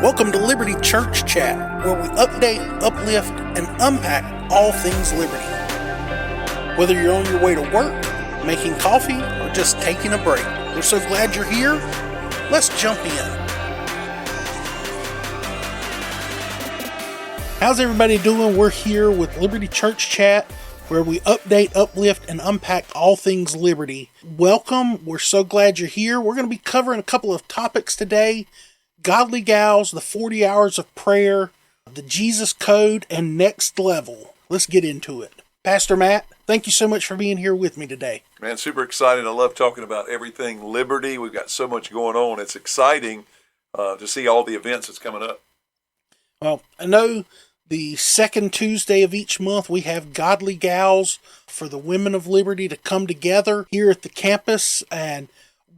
Welcome to Liberty Church Chat, where we update, uplift, and unpack all things liberty. Whether you're on your way to work, making coffee, or just taking a break, we're so glad you're here. Let's jump in. How's everybody doing? We're here with Liberty Church Chat, where we update, uplift, and unpack all things liberty. Welcome. We're so glad you're here. We're going to be covering a couple of topics today. Godly Gals, the 40 Hours of Prayer, the Jesus Code, and Next Level. Let's get into it. Pastor Matt, thank you so much for being here with me today. Man, super excited. I love talking about everything liberty. We've got so much going on. It's exciting to see all the events that's coming up. Well, I know the second Tuesday of each month we have Godly Gals for the Women of Liberty to come together here at the campus. And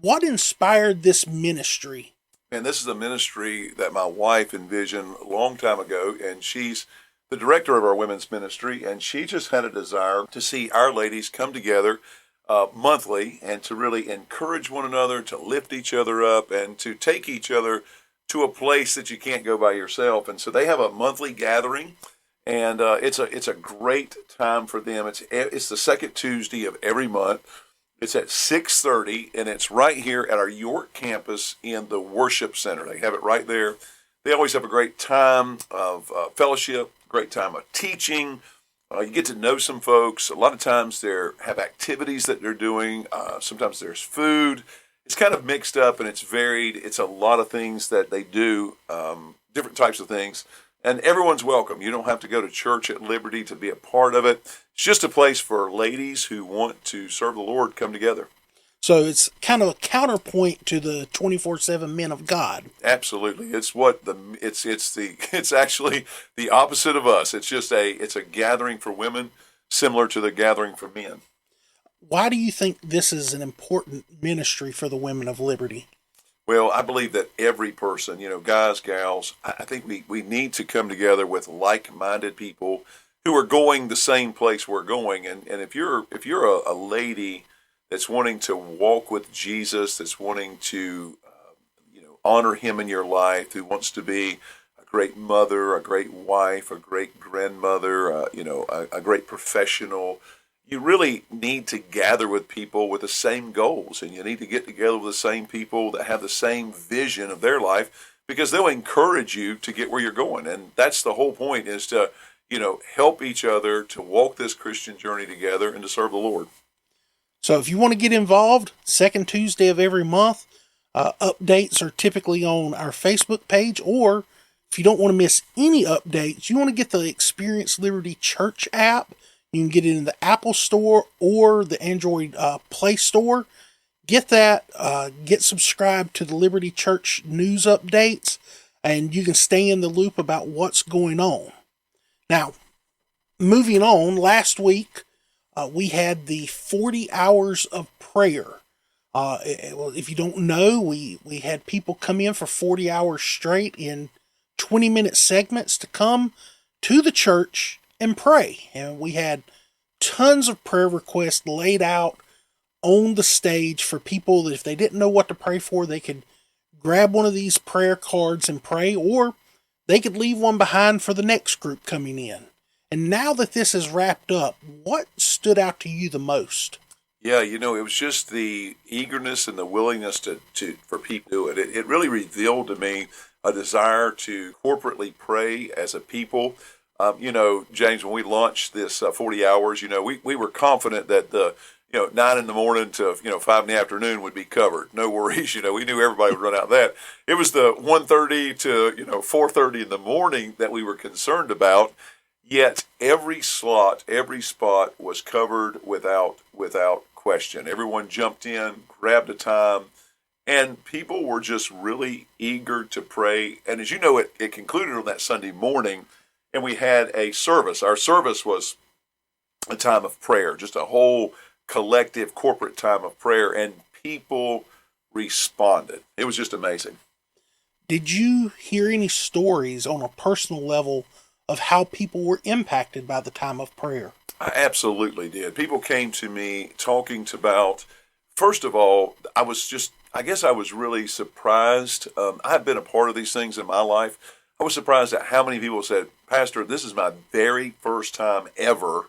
what inspired this ministry? And this is a ministry that my wife envisioned a long time ago, and she's the director of our women's ministry, and she just had a desire to see our ladies come together monthly and to really encourage one another, to lift each other up, and to take each other to a place that you can't go by yourself. And so they have a monthly gathering, and it's a great time for them. It's the second Tuesday of every month. It's at 6:30, and it's right here at our York campus in the worship center. They have it right there. They always have a great time of fellowship, great time of teaching. You get to know some folks. A lot of times they have activities that they're doing. Sometimes there's food. It's kind of mixed up, and it's varied. It's a lot of things that they do, different types of things. And everyone's welcome. You don't have to go to church at Liberty to be a part of it. It's just a place for ladies who want to serve the Lord come together. So it's kind of a counterpoint to the 24/7 Men of God. Absolutely. It's actually the opposite of us. It's a gathering for women similar to the gathering for men. Why do you think this is an important ministry for the Women of Liberty? Well, I believe that every person, guys, gals, I think we need to come together with like-minded people who are going the same place we're going. And if you're a lady that's wanting to walk with Jesus, that's wanting to honor him in your life, who wants to be a great mother, a great wife, a great grandmother, a great professional, you really need to gather with people with the same goals, and you need to get together with the same people that have the same vision of their life, because they'll encourage you to get where you're going. And that's the whole point, is to, help each other to walk this Christian journey together and to serve the Lord. So if you want to get involved, second Tuesday of every month, updates are typically on our Facebook page, or if you don't want to miss any updates, you want to get the Experience Liberty Church app. You can get it in the Apple Store or the Android Play Store. Get that. Get subscribed to the Liberty Church news updates, and you can stay in the loop about what's going on. Now, moving on, last week we had the 40 Hours of Prayer. If you don't know, we had people come in for 40 hours straight in 20-minute segments to come to the church and pray. And we had tons of prayer requests laid out on the stage for people that if they didn't know what to pray for, they could grab one of these prayer cards and pray, or they could leave one behind for the next group coming in. And now that this is wrapped up, what stood out to you the most? Yeah, it was just the eagerness and the willingness for people to do it. It really revealed to me a desire to corporately pray as a people. James, when we launched this 40 hours, we were confident that the 9 in the morning to 5 in the afternoon would be covered. No worries. We knew everybody would run out of that. It was the 1:30 to 4:30 in the morning that we were concerned about. Yet every slot, every spot was covered without question. Everyone jumped in, grabbed a time, and people were just really eager to pray. And as you know, it concluded on that Sunday morning. And we had a service. Our service was a time of prayer, just a whole collective corporate time of prayer, and people responded. It was just amazing. Did you hear any stories on a personal level of how people were impacted by the time of prayer? I absolutely did. People came to me talking about first of all, I guess I was really surprised. I've been a part of these things in my life. I was surprised at how many people said, Pastor, this is my very first time ever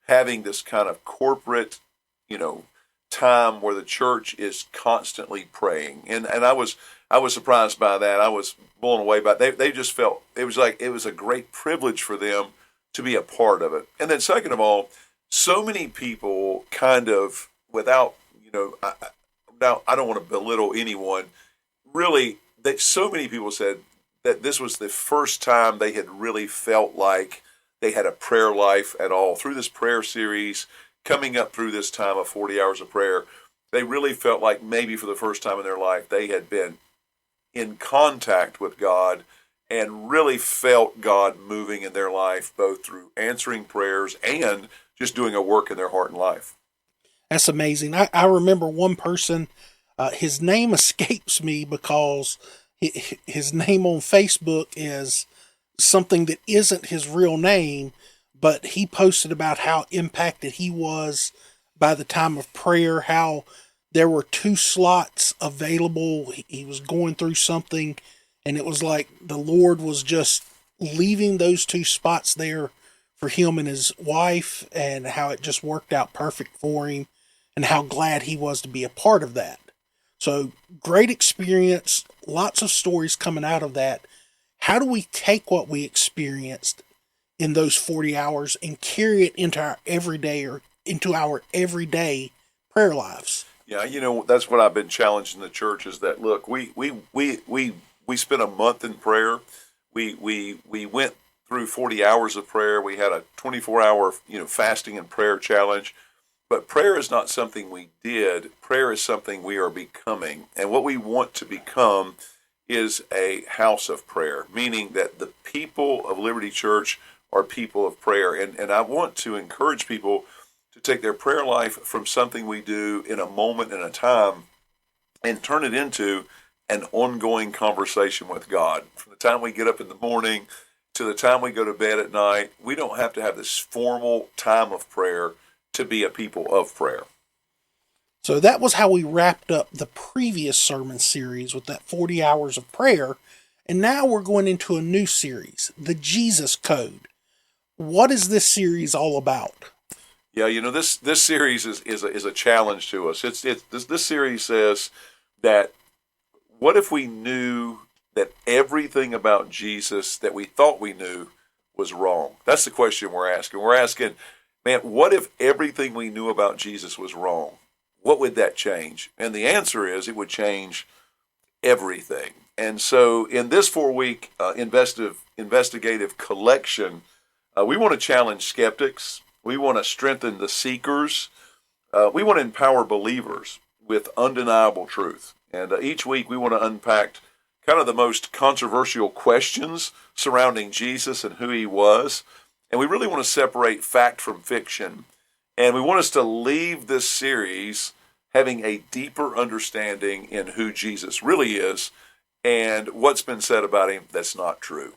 having this kind of corporate, you know, time where the church is constantly praying. And I was surprised by that. I was blown away by it. They just felt it was like it was a great privilege for them to be a part of it. And then second of all, so many people kind of without, you know, now I don't want to belittle anyone. Really, so many people said that this was the first time they had really felt like they had a prayer life at all. Through this prayer series, coming up through this time of 40 hours of prayer, they really felt like maybe for the first time in their life they had been in contact with God and really felt God moving in their life, both through answering prayers and just doing a work in their heart and life. That's amazing. I remember one person, his name escapes me because his name on Facebook is something that isn't his real name, but he posted about how impacted he was by the time of prayer, how there were 2 slots available. He was going through something, and it was like the Lord was just leaving those 2 spots there for him and his wife, and how it just worked out perfect for him, and how glad he was to be a part of that. So great experience, lots of stories coming out of that. How do we take what we experienced in those 40 hours and carry it into our everyday prayer lives? Yeah, you know, that's what I've been challenged in the church is that, look, we spent a month in prayer. We went through 40 hours of prayer. We had a 24-hour, fasting and prayer challenge. But prayer is not something we did. Prayer is something we are becoming. And what we want to become is a house of prayer, meaning that the people of Liberty Church are people of prayer. And I want to encourage people to take their prayer life from something we do in a moment in a time and turn it into an ongoing conversation with God. From the time we get up in the morning to the time we go to bed at night, we don't have to have this formal time of prayer to be a people of prayer. So that was how we wrapped up the previous sermon series with that 40 hours of prayer. And now we're going into a new series, the Jesus Code. What is this series all about? Yeah, this series is a challenge to us. This series says that what if we knew that everything about Jesus that we thought we knew was wrong? That's the question we're asking. We're asking, man, what if everything we knew about Jesus was wrong? What would that change? And the answer is it would change everything. And so in this 4-week investigative collection, we want to challenge skeptics. We want to strengthen the seekers. We want to empower believers with undeniable truth. And each week we want to unpack kind of the most controversial questions surrounding Jesus and who he was. And we really want to separate fact from fiction. And we want us to leave this series having a deeper understanding in who Jesus really is and what's been said about him that's not true.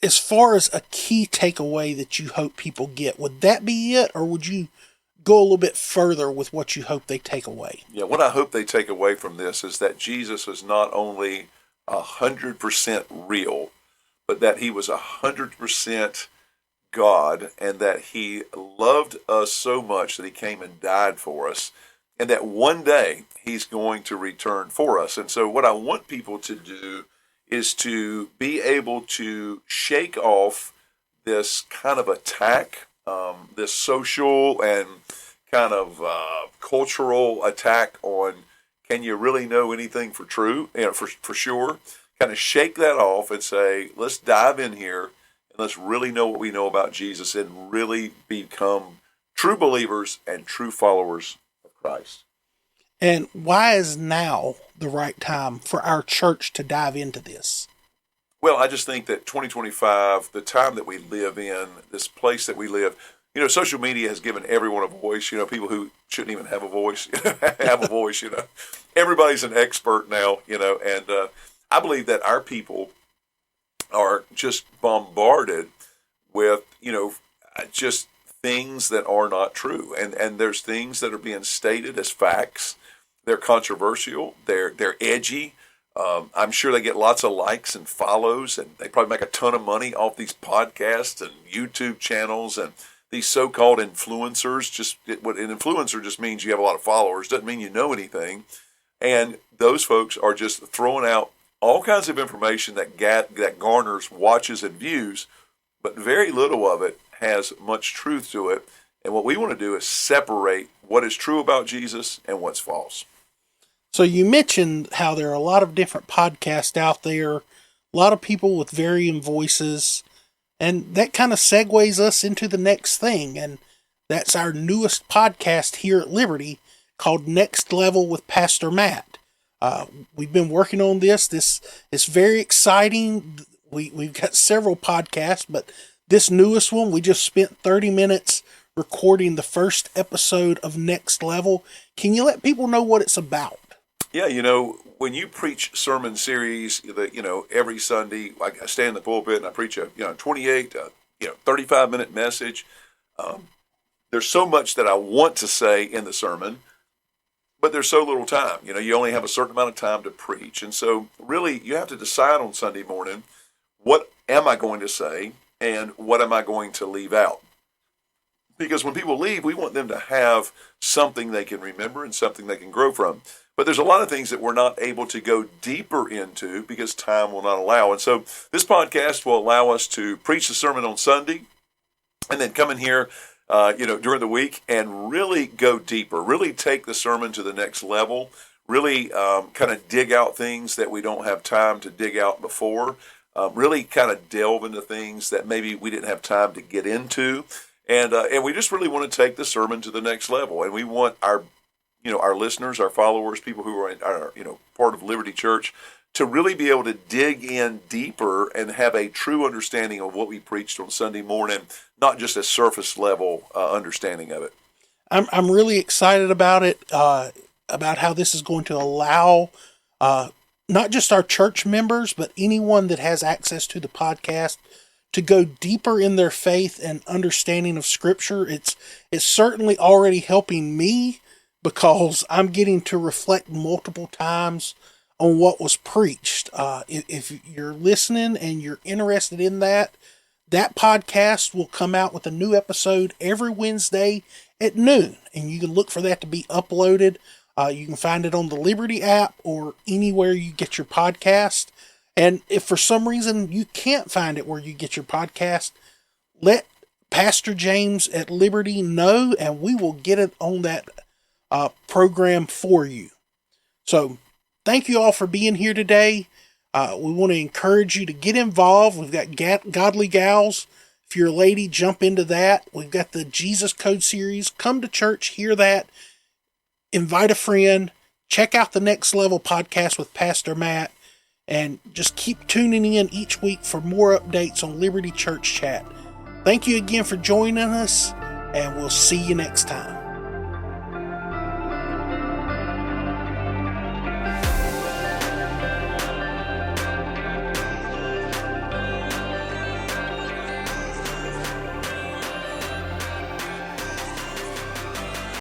As far as a key takeaway that you hope people get, would that be it? Or would you go a little bit further with what you hope they take away? Yeah, what I hope they take away from this is that Jesus is not only 100% real, but that he was 100% God, and that he loved us so much that he came and died for us, and that one day he's going to return for us. And so what I want people to do is to be able to shake off this kind of attack, this social and kind of cultural attack on, can you really know anything for true, for sure? Kind of shake that off and say, let's dive in here and let's really know what we know about Jesus and really become true believers and true followers of Christ. And why is now the right time for our church to dive into this? Well, I just think that 2025, the time that we live in, this place that we live, social media has given everyone a voice. People who shouldn't even have a voice have a voice. Everybody's an expert now. And I believe that our people are just bombarded with just things that are not true. And there's things that are being stated as facts. They're controversial. They're edgy. I'm sure they get lots of likes and follows, and they probably make a ton of money off these podcasts and YouTube channels and these so-called influencers. What an influencer just means you have a lot of followers. Doesn't mean you know anything. And those folks are just throwing out all kinds of information that garners watches and views, but very little of it has much truth to it. And what we want to do is separate what is true about Jesus and what's false. So you mentioned how there are a lot of different podcasts out there, a lot of people with varying voices, and that kind of segues us into the next thing, and that's our newest podcast here at Liberty called Next Level with Pastor Matt. We've been working on this. This is very exciting. We've got several podcasts, but this newest one, we just spent 30 minutes recording the first episode of Next Level. Can you let people know what it's about? Yeah, when you preach sermon series, every Sunday, I stand in the pulpit and I preach a 28, 35-minute message. There's so much that I want to say in the sermon, but there's so little time. You only have a certain amount of time to preach. And so really you have to decide on Sunday morning, what am I going to say and what am I going to leave out? Because when people leave, we want them to have something they can remember and something they can grow from. But there's a lot of things that we're not able to go deeper into because time will not allow. And so this podcast will allow us to preach the sermon on Sunday and then come in here, during the week and really go deeper, really take the sermon to the next level, really kind of dig out things that we don't have time to dig out before, really kind of delve into things that maybe we didn't have time to get into. And we just really want to take the sermon to the next level. And we want our listeners, our followers, people who are part of Liberty Church, to really be able to dig in deeper and have a true understanding of what we preached on Sunday morning, not just a surface level understanding of it. I'm really excited about it, about how this is going to allow not just our church members, but anyone that has access to the podcast to go deeper in their faith and understanding of Scripture. It's certainly already helping me, because I'm getting to reflect multiple times on what was preached. If you're listening and you're interested in that podcast will come out with a new episode every Wednesday at noon, and you can look for that to be uploaded. You can find it on the Liberty app or anywhere you get your podcast. And if for some reason you can't find it where you get your podcast, let Pastor James at Liberty know, and we will get it on that program for you. So thank you all for being here today. We want to encourage you to get involved. We've got Godly Gals. If you're a lady, jump into that. We've got the Jesus Code series. Come to church, hear that, invite a friend, check out the Next Level podcast with Pastor Matt, and just keep tuning in each week for more updates on Liberty Church Chat. Thank you again for joining us, and we'll see you next time.